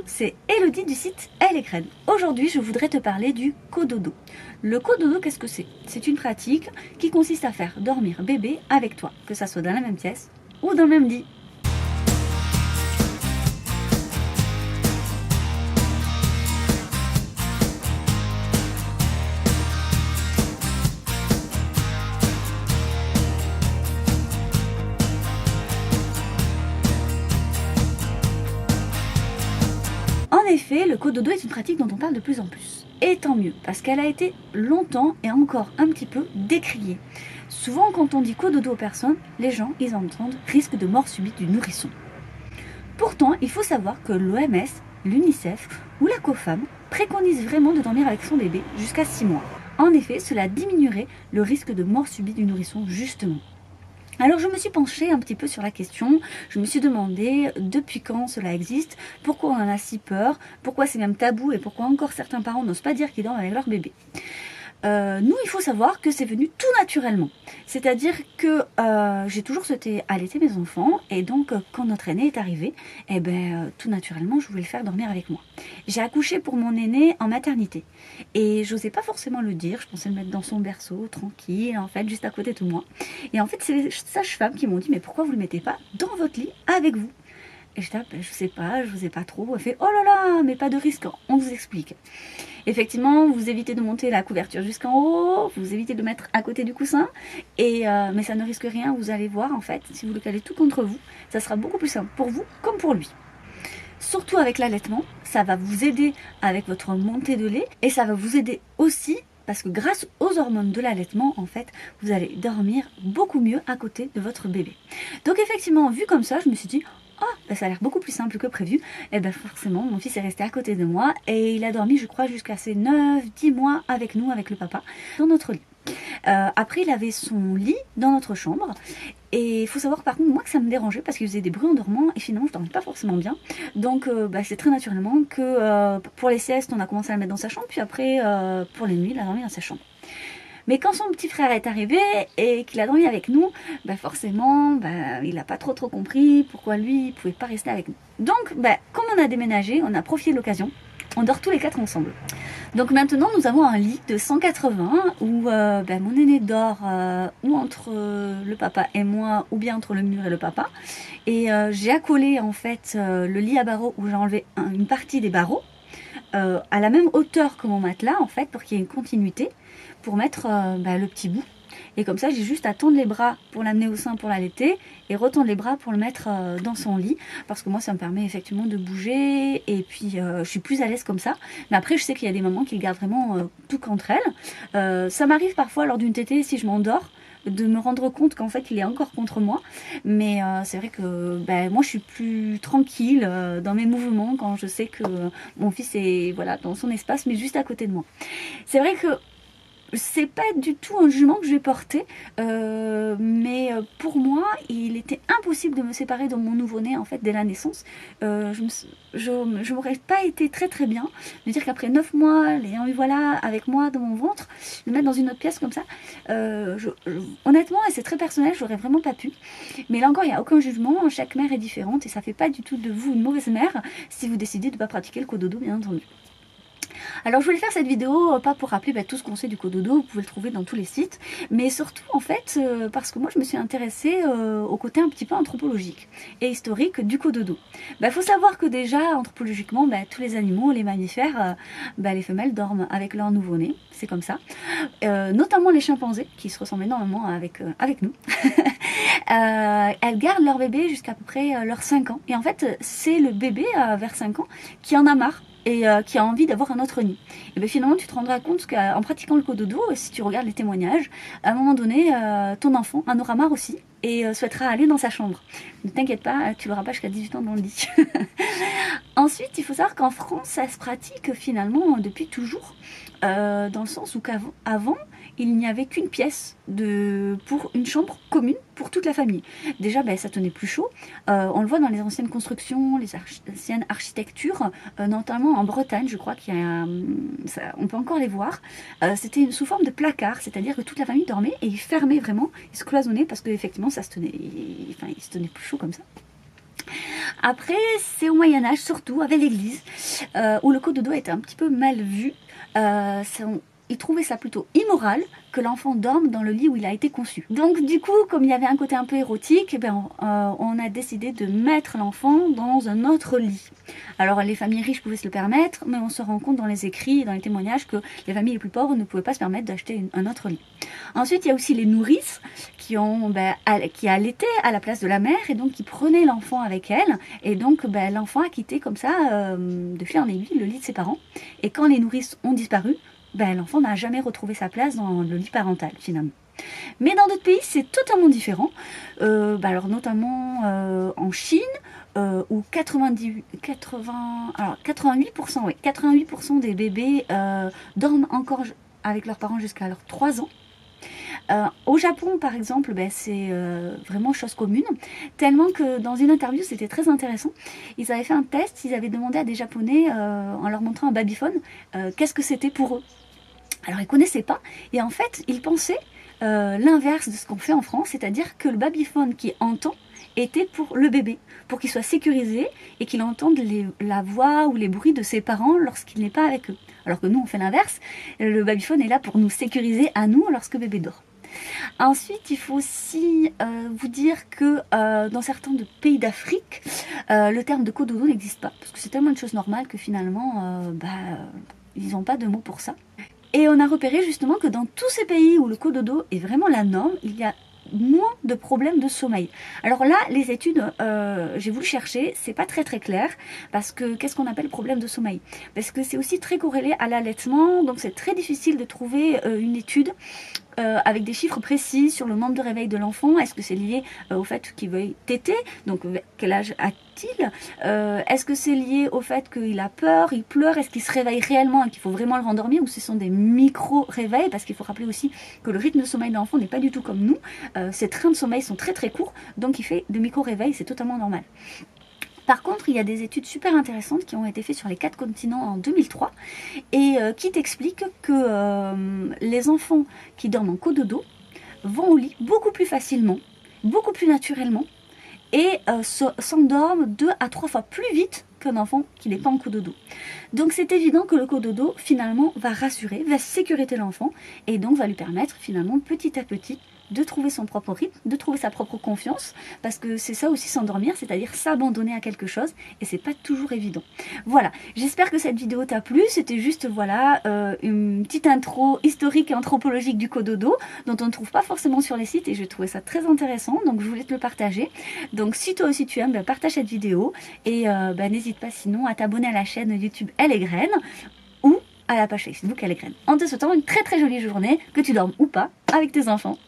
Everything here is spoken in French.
c'est Elodie du site Elle est Crème. Aujourd'hui, je voudrais te parler du cododo. Le cododo, qu'est-ce que c'est? C'est une pratique qui consiste à faire dormir bébé avec toi, que ça soit dans la même pièce ou dans le même lit. En effet, le cododo est une pratique dont on parle de plus en plus. Et tant mieux, parce qu'elle a été longtemps et encore un petit peu décriée. Souvent, quand on dit cododo aux personnes, les gens, ils entendent risque de mort subite du nourrisson. Pourtant, il faut savoir que l'OMS, l'UNICEF ou la COFAM préconisent vraiment de dormir avec son bébé jusqu'à 6 mois. En effet, cela diminuerait le risque de mort subite du nourrisson, justement. Alors je me suis penchée un petit peu sur la question, je me suis demandé depuis quand cela existe, pourquoi on en a si peur, pourquoi c'est même tabou et pourquoi encore certains parents n'osent pas dire qu'ils dorment avec leur bébé. Nous, il faut savoir que c'est venu tout naturellement. C'est-à-dire que j'ai toujours souhaité allaiter mes enfants et donc quand notre aîné est arrivé, tout naturellement, je voulais le faire dormir avec moi. J'ai accouché pour mon aîné en maternité et j'osais pas forcément le dire, je pensais le mettre dans son berceau, tranquille, en fait, juste à côté de moi. Et en fait, c'est les sages-femmes qui m'ont dit, mais pourquoi vous le mettez pas dans votre lit avec vous? Et je dis, je sais pas, je sais pas trop. Elle fait, oh là là, mais pas de risque, on vous explique. Effectivement, vous évitez de monter la couverture jusqu'en haut, vous évitez de mettre à côté du coussin, mais ça ne risque rien, vous allez voir en fait, si vous le calez tout contre vous, ça sera beaucoup plus simple pour vous comme pour lui. Surtout avec l'allaitement, ça va vous aider avec votre montée de lait et ça va vous aider aussi parce que grâce aux hormones de l'allaitement, en fait, vous allez dormir beaucoup mieux à côté de votre bébé. Donc effectivement, vu comme ça, je me suis dit, ça a l'air beaucoup plus simple que prévu. Et forcément, mon fils est resté à côté de moi et il a dormi, je crois, jusqu'à ses 9-10 mois avec nous, avec le papa, dans notre lit. Après, il avait son lit dans notre chambre. Et il faut savoir par contre moi que ça me dérangeait parce qu'il faisait des bruits en dormant et finalement je dormais pas forcément bien. Donc c'est très naturellement que pour les siestes on a commencé à le mettre dans sa chambre, puis après pour les nuits il a dormi dans sa chambre. Mais quand son petit frère est arrivé et qu'il a dormi avec nous, forcément, il n'a pas trop compris pourquoi lui, il pouvait pas rester avec nous. Donc, comme on a déménagé, on a profité de l'occasion. On dort tous les 4 ensemble. Donc maintenant, nous avons un lit de 180 où mon aîné dort ou entre le papa et moi, ou bien entre le mur et le papa. Et j'ai accolé en fait le lit à barreaux où j'ai enlevé une partie des barreaux à la même hauteur que mon matelas en fait pour qu'il y ait une continuité, pour mettre le petit bout. Et comme ça, j'ai juste à tendre les bras pour l'amener au sein pour l'allaiter et retendre les bras pour le mettre dans son lit. Parce que moi, ça me permet effectivement de bouger et puis je suis plus à l'aise comme ça. Mais après, je sais qu'il y a des mamans qui le gardent vraiment tout qu'entre elles. Ça m'arrive parfois lors d'une tétée, si je m'endors, de me rendre compte qu'en fait, il est encore contre moi. Mais c'est vrai que moi, je suis plus tranquille dans mes mouvements quand je sais que mon fils est dans son espace, mais juste à côté de moi. C'est vrai que c'est pas du tout un jugement que je vais porter, mais pour moi, il était impossible de me séparer de mon nouveau-né en fait dès la naissance. Je m'aurais pas été très bien de dire qu'après 9 mois, l'ayant eu avec moi dans mon ventre, le mettre dans une autre pièce comme ça. Honnêtement, et c'est très personnel, j'aurais vraiment pas pu. Mais là encore, il n'y a aucun jugement. Chaque mère est différente et ça fait pas du tout de vous une mauvaise mère si vous décidez de pas pratiquer le cododo, bien entendu. Alors je voulais faire cette vidéo pas pour rappeler tout ce qu'on sait du cododo, vous pouvez le trouver dans tous les sites, mais surtout en fait parce que moi je me suis intéressée au côté un petit peu anthropologique et historique du cododo. Faut savoir que déjà anthropologiquement tous les animaux, les mammifères, les femelles dorment avec leur nouveau-né, c'est comme ça, notamment les chimpanzés qui se ressemblent énormément avec nous. Elles gardent leur bébé jusqu'à peu près leurs 5 ans et en fait c'est le bébé vers 5 ans qui en a marre et qui a envie d'avoir un autre nid. Et finalement tu te rendras compte qu'en pratiquant le cododo, si tu regardes les témoignages, à un moment donné ton enfant en aura marre aussi et souhaitera aller dans sa chambre. Ne t'inquiète pas, tu l'auras pas jusqu'à 18 ans dans le lit. Ensuite, il faut savoir qu'en France, ça se pratique finalement depuis toujours, dans le sens où qu'avant, il n'y avait qu'une pièce pour une chambre commune pour toute la famille. Déjà, ça tenait plus chaud. On le voit dans les anciennes constructions, les anciennes architectures, notamment en Bretagne, je crois on peut encore les voir. C'était sous forme de placard, c'est-à-dire que toute la famille dormait et ils fermaient vraiment, ils se cloisonnaient parce qu'effectivement, il se tenait plus chaud comme ça. Après, c'est au Moyen-Âge, surtout avec l'Église, où le cododo était un petit peu mal vu. Ils trouvaient ça plutôt immoral que l'enfant dorme dans le lit où il a été conçu. Donc du coup, comme il y avait un côté un peu érotique, on a décidé de mettre l'enfant dans un autre lit. Alors les familles riches pouvaient se le permettre, mais on se rend compte dans les écrits et dans les témoignages que les familles les plus pauvres ne pouvaient pas se permettre d'acheter un autre lit. Ensuite, il y a aussi les nourrices qui allaitaient à la place de la mère et donc qui prenaient l'enfant avec elle. Et donc l'enfant a quitté comme ça, de fil en aiguille, le lit de ses parents. Et quand les nourrices ont disparu, l'enfant n'a jamais retrouvé sa place dans le lit parental finalement. Mais dans d'autres pays, c'est totalement différent. Alors notamment en Chine, où 88% des bébés dorment encore avec leurs parents jusqu'à leurs 3 ans. Au Japon, par exemple, c'est vraiment chose commune, tellement que dans une interview, c'était très intéressant. Ils avaient fait un test, ils avaient demandé à des Japonais, en leur montrant un babyphone, qu'est-ce que c'était pour eux. Alors ils connaissaient pas, et en fait, ils pensaient l'inverse de ce qu'on fait en France, c'est-à-dire que le babyphone qui entend était pour le bébé, pour qu'il soit sécurisé et qu'il entende la voix ou les bruits de ses parents lorsqu'il n'est pas avec eux. Alors que nous, on fait l'inverse, le babyphone est là pour nous sécuriser à nous lorsque bébé dort. Ensuite, il faut aussi vous dire que dans certains pays d'Afrique, le terme de cododo n'existe pas, parce que c'est tellement une chose normale que finalement, ils n'ont pas de mot pour ça. Et on a repéré justement que dans tous ces pays où le cododo est vraiment la norme, il y a moins de problèmes de sommeil. Alors là, les études, j'ai voulu chercher, c'est pas très clair, parce que qu'est-ce qu'on appelle problème de sommeil? Parce que c'est aussi très corrélé à l'allaitement, donc c'est très difficile de trouver une étude avec des chiffres précis sur le nombre de réveil de l'enfant. Est-ce que c'est lié au fait qu'il veuille téter? Donc quel âge a-t-il? Est-ce que c'est lié au fait qu'il a peur, il pleure? Est-ce qu'il se réveille réellement et qu'il faut vraiment le rendormir, ou ce sont des micro-réveils? Parce qu'il faut rappeler aussi que le rythme de sommeil de l'enfant n'est pas du tout comme nous. Ses trains de sommeil sont très courts, donc il fait de micro-réveils, c'est totalement normal. Par contre, il y a des études super intéressantes qui ont été faites sur les 4 continents en 2003 et qui t'expliquent que les enfants qui dorment en cododo vont au lit beaucoup plus facilement, beaucoup plus naturellement et s'endorment 2 à 3 fois plus vite qu'un enfant qui n'est pas en cododo. Donc c'est évident que le cododo finalement va rassurer, va sécuriser l'enfant et donc va lui permettre finalement petit à petit de trouver son propre rythme, de trouver sa propre confiance, parce que c'est ça aussi s'endormir, c'est-à-dire s'abandonner à quelque chose, et c'est pas toujours évident. Voilà, j'espère que cette vidéo t'a plu, c'était juste voilà une petite intro historique et anthropologique du cododo, dont on ne trouve pas forcément sur les sites, et j'ai trouvé ça très intéressant, donc je voulais te le partager. Donc si toi aussi tu aimes, partage cette vidéo, et n'hésite pas sinon à t'abonner à la chaîne YouTube Elle et Graine, ou à la page Facebook Elle et Graine. En te souhaitant une très jolie journée, que tu dormes ou pas, avec tes enfants.